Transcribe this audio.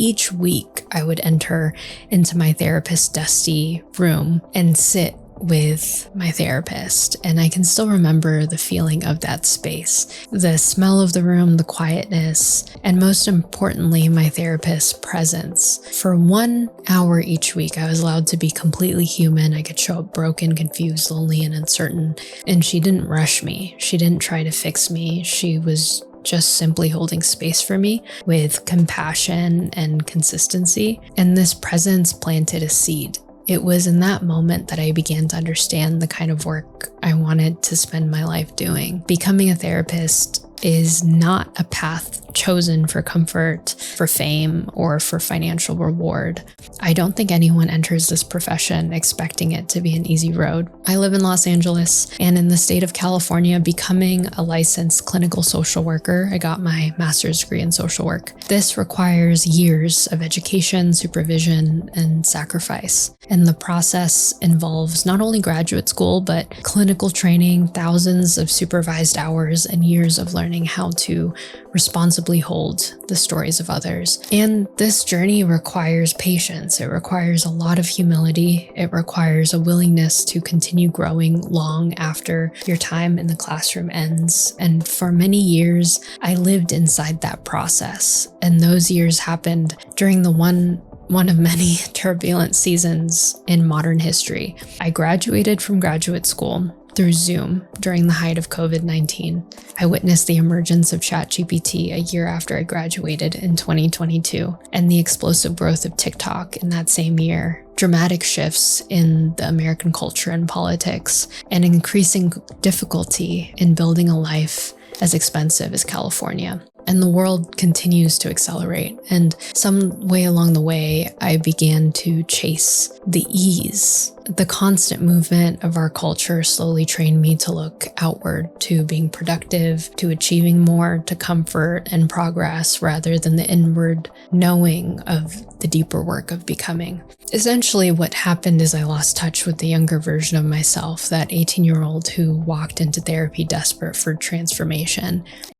each week I would enter into my therapist's dusty room and sit with my therapist, and I can still remember the feeling of that space, the smell of the room, the quietness, and most importantly, my therapist's presence. For 1 hour each week, I was allowed to be completely human. I could show up broken, confused, lonely, and uncertain, and she didn't rush me. She didn't try to fix me. She was just simply holding space for me with compassion and consistency, and this presence planted a seed. It was in that moment that I began to understand the kind of work I wanted to spend my life doing. Becoming a therapist is not a path chosen for comfort, for fame, or for financial reward. I don't think anyone enters this profession expecting it to be an easy road. I live in Los Angeles, and in the state of California, becoming a licensed clinical social worker, I got my master's degree in social work. This requires years of education, supervision, and sacrifice. And the process involves not only graduate school, but clinical training, thousands of supervised hours, and years of learning how to responsibly hold the stories of others. And this journey requires patience. It requires a lot of humility. It requires a willingness to continue growing long after your time in the classroom ends. And for many years, I lived inside that process. And those years happened during the one of many turbulent seasons in modern history. I graduated from graduate school through Zoom during the height of COVID-19. I witnessed the emergence of ChatGPT a year after I graduated in 2022, and the explosive growth of TikTok in that same year, dramatic shifts in the American culture and politics, and increasing difficulty in building a life as expensive as California. And the world continues to accelerate. And some way along the way, I began to chase the ease. The constant movement of our culture slowly trained me to look outward, to being productive, to achieving more, to comfort and progress, rather than the inward knowing of the deeper work of becoming. Essentially, what happened is I lost touch with the younger version of myself, that 18-year-old who walked into therapy desperate for transformation.